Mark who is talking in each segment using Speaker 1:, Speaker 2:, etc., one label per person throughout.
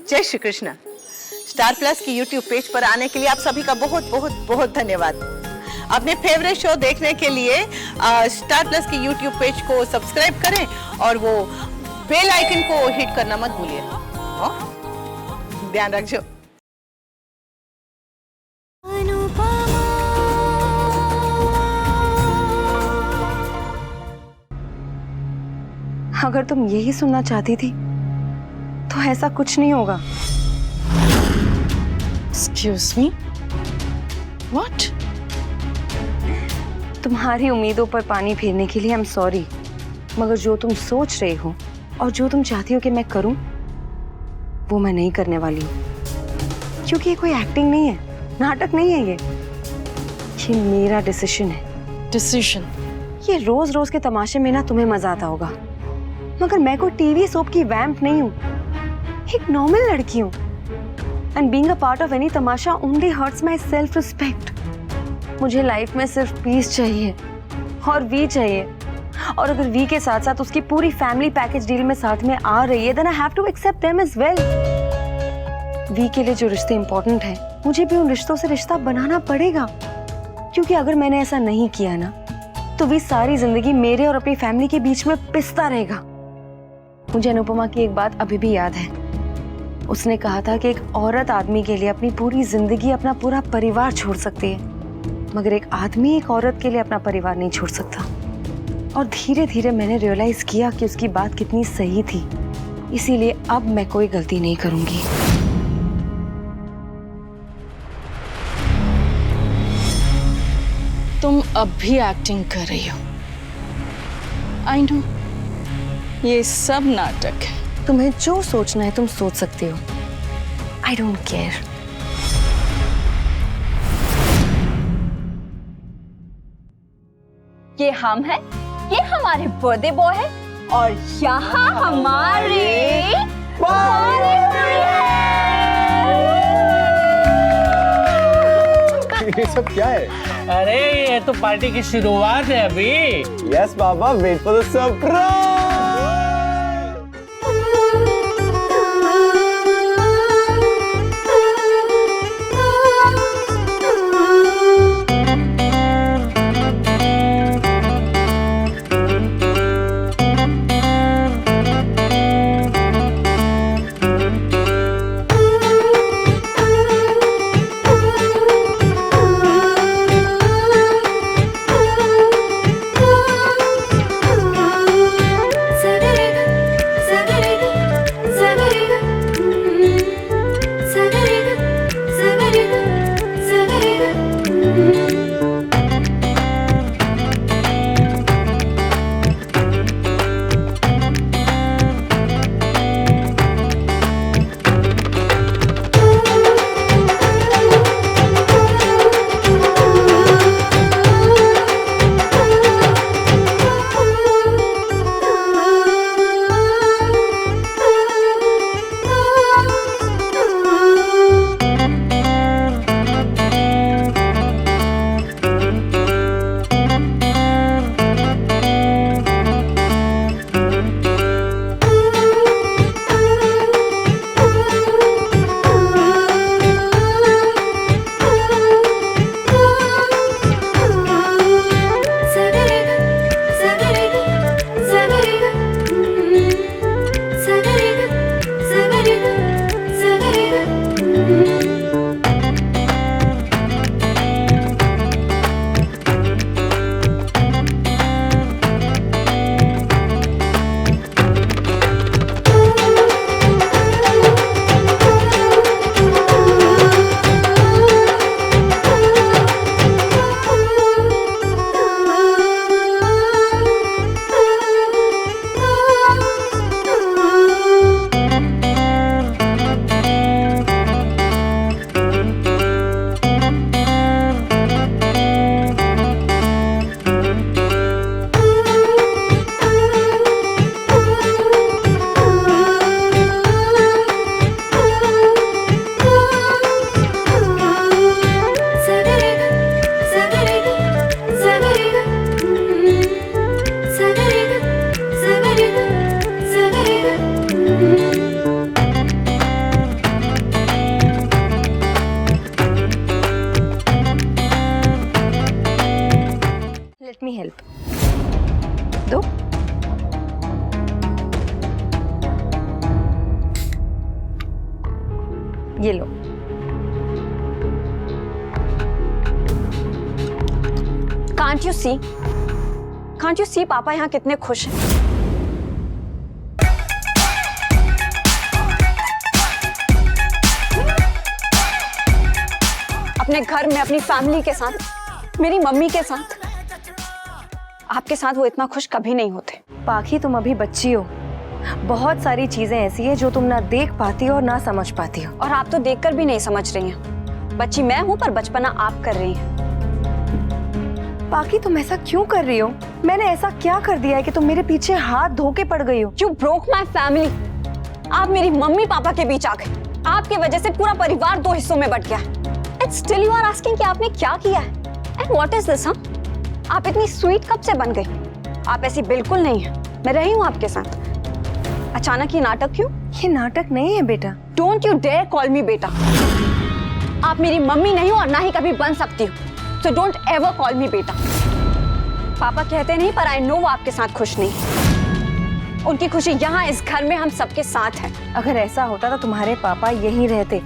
Speaker 1: जय Shri Krishna. Star plus की YouTube page पर आने के लिए आप सभी का बहुत बहुत बहुत धन्यवाद। अपने फेवरेट शो देखने के लिए स्टार प्लस की यूट्यूब पेज को सब्सक्राइब करें और वो बेल आइकन को हिट करना मत भूलिए। ध्यान रखिए।
Speaker 2: अगर तुम यही सुनना चाहती थी तो ऐसा कुछ नहीं होगा।
Speaker 3: Excuse me? What?
Speaker 2: तुम्हारी उम्मीदों पर पानी फेरने के लिए आई एम सॉरी, मगर जो तुम सोच रहे हो और जो तुम चाहती हो कि मैं करूं, वो मैं नहीं करने वाली हूँ। क्योंकि ये कोई एक्टिंग नहीं है, नाटक नहीं है, ये मेरा डिसीजन है।
Speaker 3: Decision?
Speaker 2: ये रोज रोज के तमाशे में ना तुम्हें मजा आता होगा, मगर मैं कोई टीवी सोप की वैम्प नहीं हूँ, एक नॉर्मल लड़की हूँ। And being a part of any Tamasha only hurts my self respect. मुझे लाइफ में सिर्फ पीस चाहिए और वी चाहिए, और अगर वी के साथ साथ उसकी पूरी फैमिली पैकेज डील में साथ में आ रही है, then I have to accept them as well. वी के लिए जो रिश्ते इंपॉर्टेंट हैं, मुझे भी उन रिश्तों से रिश्ता बनाना पड़ेगा, क्योंकि अगर मैंने ऐसा नहीं किया ना, तो वी सारी जिंदगी मेरे और अपनी फैमिली के बीच में पिसता रहेगा। मुझे अनुपमा की एक बात अभी भी याद है। उसने कहा था कि एक औरत आदमी के लिए अपनी पूरी जिंदगी, अपना पूरा परिवार छोड़ सकती है, मगर एक आदमी एक औरत के लिए अपना परिवार नहीं छोड़ सकता। और धीरे धीरे मैंने रियलाइज किया कि उसकी बात कितनी सही थी, इसीलिए अब मैं कोई गलती नहीं करूंगी।
Speaker 3: तुम अब भी एक्टिंग कर रही हो। आई नो, ये सब नाटक है।
Speaker 2: तुम्हें जो सोचना है तुम सोच सकते हो। I don't care.
Speaker 4: ये हम हैं, ये हमारे बर्थडे बॉय है, और यहाँ हमारे
Speaker 5: ये सब क्या है?
Speaker 6: अरे ये तो पार्टी की शुरुआत है अभी।
Speaker 5: यस बाबा, वेट फॉर द सरप्राइज।
Speaker 2: ये लो।
Speaker 4: Can't you see पापा यहाँ कितने खुश हैं? अपने घर में अपनी फैमिली के साथ, मेरी मम्मी के साथ। आपके साथ वो इतना खुश कभी नहीं होते।
Speaker 2: पाखी, तुम अभी बच्ची हो। बहुत सारी चीजें ऐसी हैं जो तुम ना देख पाती हो और ना समझ पाती हो।
Speaker 4: और आप तो देखकर भी नहीं समझ रही हैं। बच्ची मैं हूं पर बचपना आप कर रही हैं।
Speaker 2: पाखी, तुम ऐसा क्यों कर रही हो? मैंने ऐसा क्या कर दिया है कि तुम मेरे पीछे हाथ धो के पड़ गई हो?
Speaker 4: You broke my family। आप मेरी मम्मी पापा के बीच आ गए। आपकी वजह से पूरा परिवार दो हिस्सों में बट गया। And still you are asking कि आपने क्या किया है? And what is this, huh? आप इतनी स्वीट कब से बन गई? आप ऐसी बिल्कुल नहीं है। मैं रही हूँ आपके साथ। अचानक ये नाटक क्यों?
Speaker 2: ये नाटक नहीं है बेटा।
Speaker 4: Don't you dare call me बेटा। आप मेरी मम्मी नहीं हो और ना ही कभी बन सकती हो। So don't ever call me बेटा। पापा कहते नहीं पर I know वो आपके साथ खुश नहीं। उनकी खुशी यहाँ इस घर में हम सबके साथ है।
Speaker 2: अगर ऐसा होता तो तुम्हारे पापा यहीं रहते,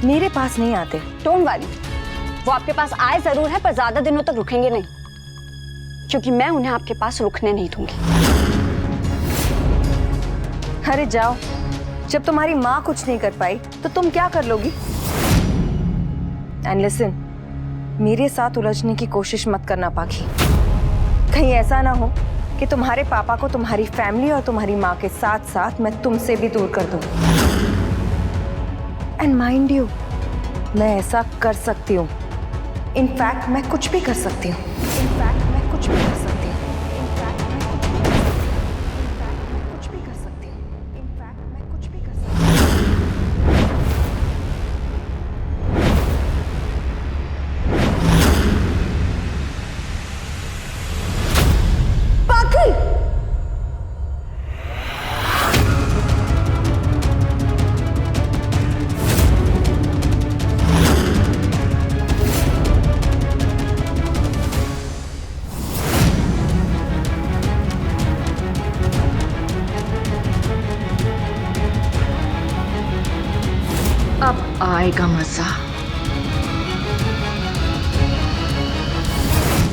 Speaker 2: मेरे पास नहीं आते।
Speaker 4: Don't worry। वो आपके पास आए जरूर है पर ज्यादा दिनों तक रुकेंगे नहीं, क्योंकि मैं उन्हें आपके पास रुकने नहीं दूंगी।
Speaker 2: अरे जाओ, जब तुम्हारी माँ कुछ नहीं कर पाई तो तुम क्या कर लोगी? एंड लिसन, मेरे साथ उलझने की कोशिश मत करना पाखी। कहीं ऐसा ना हो कि तुम्हारे पापा को तुम्हारी फैमिली और तुम्हारी माँ के साथ साथ मैं तुमसे भी दूर कर दूं। एंड माइंड यू, मैं ऐसा कर सकती हूँ। इनफैक्ट मैं कुछ भी कर सकती हूँ। इनफैक्ट मैं कुछ भी कर सकती हूँ। इनफैक्ट मैं कुछ भी कर सकती हूँ। इनफैक्ट मैं कुछ भी कर सकती हूँ। पाखी!
Speaker 3: अब आएगा मजा।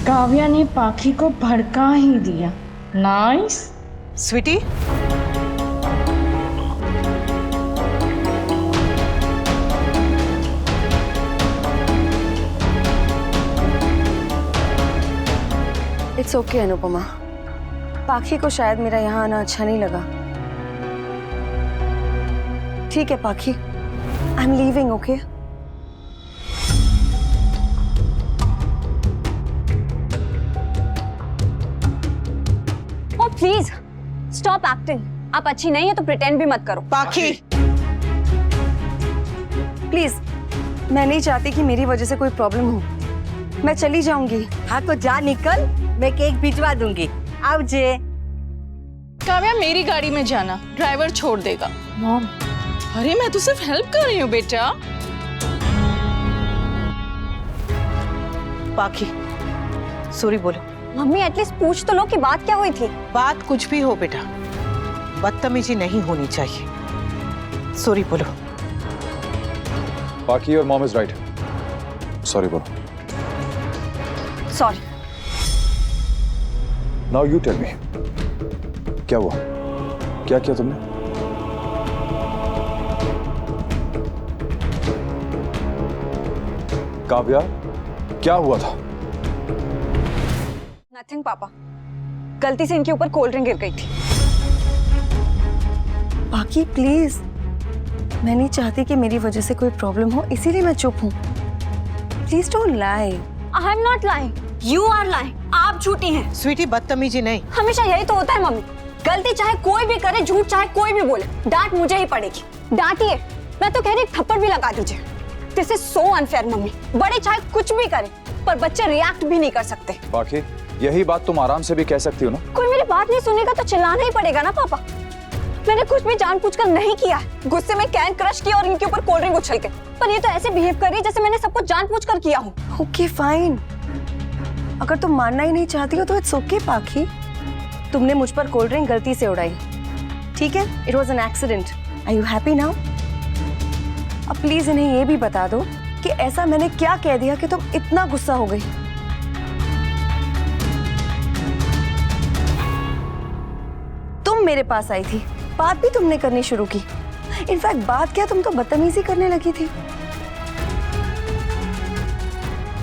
Speaker 3: काव्या ने पाखी को भड़का ही दिया। Nice.
Speaker 1: Sweetie,
Speaker 2: it's okay Anupama. Pakhi को शायद मेरा यहाँ आना अच्छा नहीं लगा। ठीक है पाखी, I am leaving, okay?
Speaker 4: Oh please, stop acting। आप अच्छी नहीं है तो प्रिटेंड भी मत करो।
Speaker 1: पाखी,
Speaker 2: प्लीज, मैं नहीं चाहती कि मेरी वजह से कोई प्रॉब्लम हो। मैं चली जाऊंगी।
Speaker 7: हाँ तो जा निकल, मैं केक भिजवा दूंगी। अब जे
Speaker 3: काव्या, मेरी गाड़ी में जाना, ड्राइवर छोड़ देगा। मॉम, अरे मैं तो सिर्फ हेल्प कर रही हूँ बेटा।
Speaker 1: पाखी, सॉरी बोलो।
Speaker 4: मम्मी एटलीस्ट पूछ तो लो कि बात क्या हुई थी।
Speaker 1: बात कुछ भी हो बेटा, बदतमीजी नहीं होनी चाहिए। सॉरी बोलो।
Speaker 5: Paki, your mom is right. Sorry, bro.
Speaker 4: Sorry.
Speaker 5: Now you tell me. क्या हुआ? क्या किया तुमने? काव्या, क्या हुआ था?
Speaker 4: नथिंग पापा, गलती से इनके ऊपर कोल्ड ड्रिंक गिर गई थी।
Speaker 2: पाखी प्लीज, मैं नहीं चाहती कि मेरी वजह से कोई प्रॉब्लम हो, इसीलिए मैं चुप हूँ। Please don't lie.
Speaker 4: I am not lying, you are lying. आप झूठी हैं।
Speaker 1: स्वीटी, बदतमीजी नहीं।
Speaker 4: हमेशा यही तो होता है मम्मी। गलती चाहे कोई भी करे, झूठ चाहे कोई भी बोले, डांट मुझे ही पड़ेगी। डांटिए, मैं तो कह रही थप्पड़ भी लगा दीजिए। This is so unfair mummy. बड़े चाहे कुछ भी करें पर बच्चे रिएक्ट भी नहीं कर सकते।
Speaker 5: पाकी, यही बात तुम आराम से भी कह सकती हो ना।
Speaker 4: कोई मेरी बात नहीं सुनेगा तो चिल्लाना ही पड़ेगा ना पापा। मैंने कुछ भी जानबूझकर नहीं किया। गुस्से में कैन क्रश किया और इनके ऊपर कोल्ड ड्रिंक उछल के। पर ये तो ऐसे बिहेव कर रही है जैसे मैंने सब कुछ जानबूझकर किया हो।
Speaker 2: ओके फाइन, अगर तुम मानना ही नहीं चाहती हो तो इट्स ओके पाखी। तुमने मुझ पर कोल्ड ड्रिंक गलती से उड़ाई, ठीक है? It was an accident. Are you happy now? अब प्लीज इन्हें ये भी बता दो कि ऐसा मैंने क्या कह दिया कि तुम इतना गुस्सा हो गई। तुम मेरे पास आई थी, बात भी तुमने करनी शुरू की। इनफैक्ट बात क्या, तुम तो बदतमीजी करने लगी थी।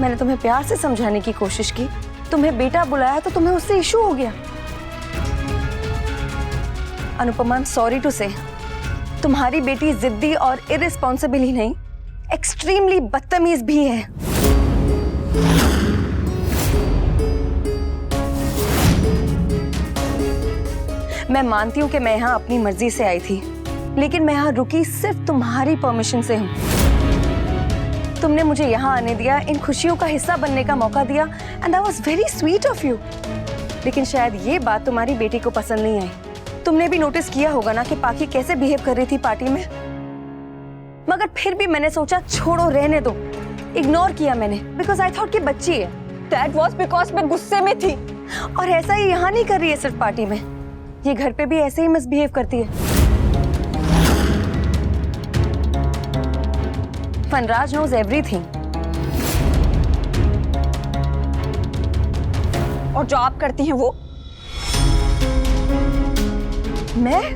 Speaker 2: मैंने तुम्हें प्यार से समझाने की कोशिश की, तुम्हें बेटा बुलाया तो तुम्हें उससे इशू हो गया। अनुपमा, सॉरी टू से, तुम्हारी बेटी जिद्दी और इररिस्पॉन्सिबल ही नहीं, एक्सट्रीमली बदतमीज भी है। मैं मानती हूं कि मैं यहां अपनी मर्जी से आई थी, लेकिन मैं यहां रुकी सिर्फ तुम्हारी परमिशन से हूं। तुमने मुझे यहाँ आने दिया, इन खुशियों का हिस्सा बनने का मौका दिया, and that was very sweet of you. लेकिन शायद ये बात तुम्हारी बेटी को पसंद नहीं आई। तुमने भी नोटिस किया होगा ना कि पाखी कैसे बिहेव कर रही थी पार्टी में। मगर फिर भी मैंने सोचा छोड़ो, रहने दो, इग्नोर किया मैंने, बिकॉज आई थॉट कि बच्ची है।
Speaker 4: दैट वाज बिकॉज मैं गुस्से में थी।
Speaker 2: और ऐसा ही यहाँ नहीं कर रही है सिर्फ पार्टी में, ये घर पे भी ऐसे ही मिसबिहेव करती है। फनराज knows everything।
Speaker 4: और जो आप करती हैं वो?
Speaker 2: मैं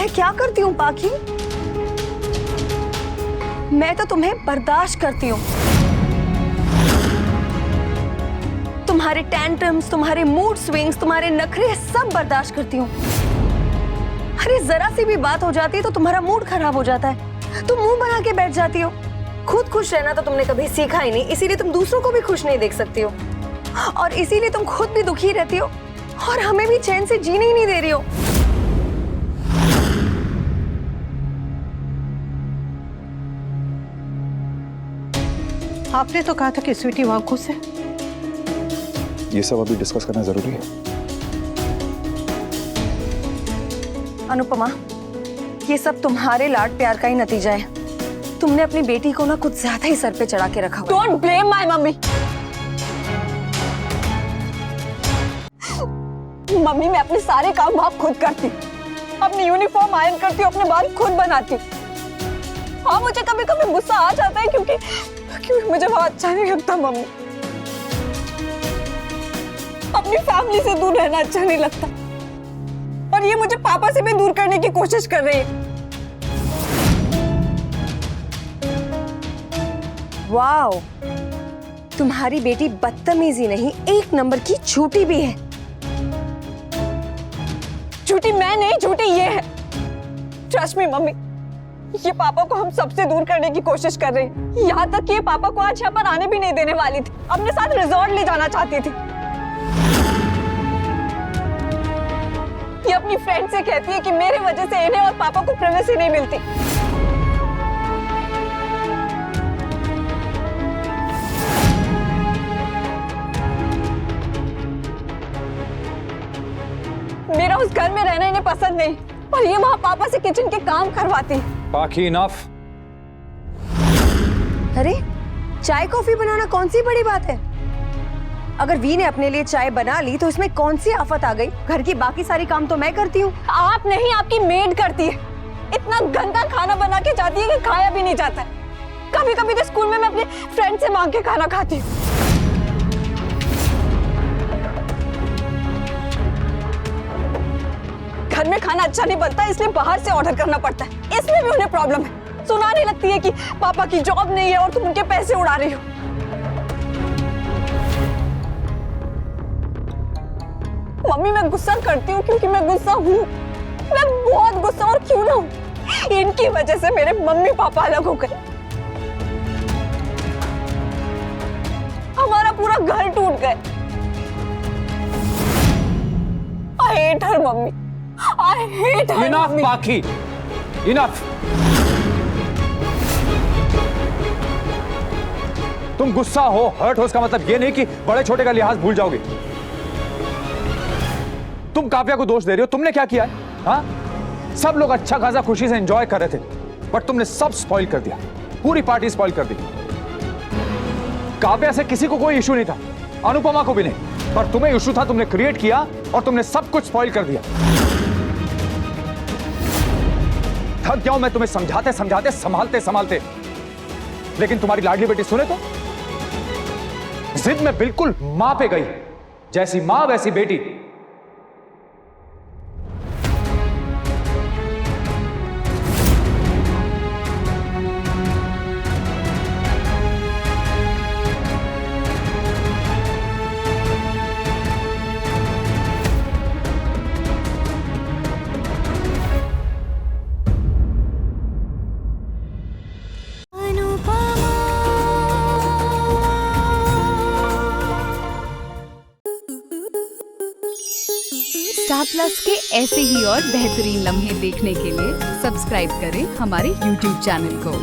Speaker 2: क्या करती हूँ पाखी? मैं तो तुम्हें बर्दाश्त करती हूँ। तुम्हारे टैंट्रम्स, तुम्हारे मूड स्विंग्स, तुम्हारे नखरे सब बर्दाश्त करती हूँ। अरे जरा सी भी बात हो जाती है तो तुम्हारा मूड खराब हो जाता है, तुम मुंह बना के बैठ जाती हो। खुद खुश रहना तो तुमने कभी सीखा ही नहीं, इसीलिए तुम दूसरों को भी खुश नहीं देख सकती हो, और इसीलिए तुम खुद भी दुखी रहती हो और हमें भी चैन से जीने ही नहीं दे रही हो।
Speaker 1: आपने तो कहा था कि स्वीटी वहां खुश है।
Speaker 5: ये सब अभी डिस्कस करना जरूरी है?
Speaker 2: अनुपमा, ये सब तुम्हारे लाड प्यार का ही नतीजा है। तुमने अपनी बेटी को ना कुछ ज्यादा ही सर पे चढ़ा के रखा हुआ।
Speaker 4: Don't blame my mummy. Mummy, मैं अपने सारे काम आप खुद करती, अपनी यूनिफॉर्म आयरन करती हूँ, अपने बाल खुद बनाती। हाँ, मुझे कभी कभी गुस्सा आ जाता है क्योंकि मुझे वहां अच्छा नहीं लगता मम्मी। अपनी फैमिली से दूर रहना अच्छा नहीं लगता, और ये मुझे पापा से भी दूर करने की कोशिश कर रही है।
Speaker 2: वाओ, तुम्हारी बेटी बदतमीजी नहीं, एक नंबर की झूठी भी है।
Speaker 4: झूठी मैं नहीं, झूठी ये है। ट्रस्ट मी मम्मी, ये पापा को हम सबसे दूर करने की कोशिश कर रही है। यहाँ तक कि ये पापा को आज यहाँ पर आने भी नहीं देने वाली थी, अपने साथ रिजॉर्ट ले जाना चाहती थी। ये अपनी फ्रेंड से कहती है कि मेरे वजह से इन्हें और पापा को प्राइवेसी नहीं मिलती। मेरा उस घर में रहना इन्हें पसंद नहीं, और ये वहां पापा से किचन के काम करवाती है।
Speaker 5: पाखी, इनफ।
Speaker 2: अरे, चाय कॉफी बनाना कौन सी बड़ी बात है? अगर वी ने अपने लिए चाय बना ली तो इसमें कौन सी आफत आ गई? घर की बाकी सारी काम तो मैं करती हूँ।
Speaker 4: आप नहीं, आपकी मेड करती है। इतना गंदा खाना बना के जाती है कि खाया भी नहीं जाता है। कभी कभी तो स्कूल में मैं अपने फ्रेंड से मांग के खाना खाती हूँ। घर में खाना अच्छा नहीं बनता, इसलिए बाहर से ऑर्डर करना पड़ता है। इसमें भी उन्हें प्रॉब्लम है। सुनाने लगती है कि पापा की जॉब नहीं है और तुम उनके पैसे उड़ा रही हो। मम्मी, मैं गुस्सा करती हूँ क्योंकि मैं गुस्सा हूँ। मैं बहुत गुस्सा, और क्यों ना हूँ। इनकी वजह से मेरे मम्मी पापा अलग हो गए, हमारा पूरा घर टूट गए। I hate her, mummy. I hate her,
Speaker 5: enough
Speaker 4: mummy.
Speaker 5: पाखी, इनफ। तुम गुस्सा हो, हर्ट हो, इसका मतलब ये नहीं कि बड़े छोटे का लिहाज भूल जाओगे। तुम काव्या को दोष दे रही हो। तुमने क्या किया है? हाँ, सब लोग अच्छा खासा खुशी से एंजॉय कर रहे थे, बट तुमने सब स्पॉइल कर दिया, पूरी पार्टी स्पॉइल कर दी। काव्या से किसी को कोई इशू नहीं था, अनुपमा को भी नहीं, पर तुम्हें इशू था, तुमने क्रिएट किया और तुमने सब कुछ स्पॉइल कर दिया। थक गया हूं मैं तुम्हें समझाते समझाते, संभालते संभालते, लेकिन तुम्हारी लाडली बेटी सुने तो जिद में बिल्कुल मां पे गई। जैसी मां वैसी बेटी।
Speaker 8: स्टार प्लस के ऐसे ही और बेहतरीन लम्हे देखने के लिए सब्सक्राइब करें हमारे YouTube चैनल को।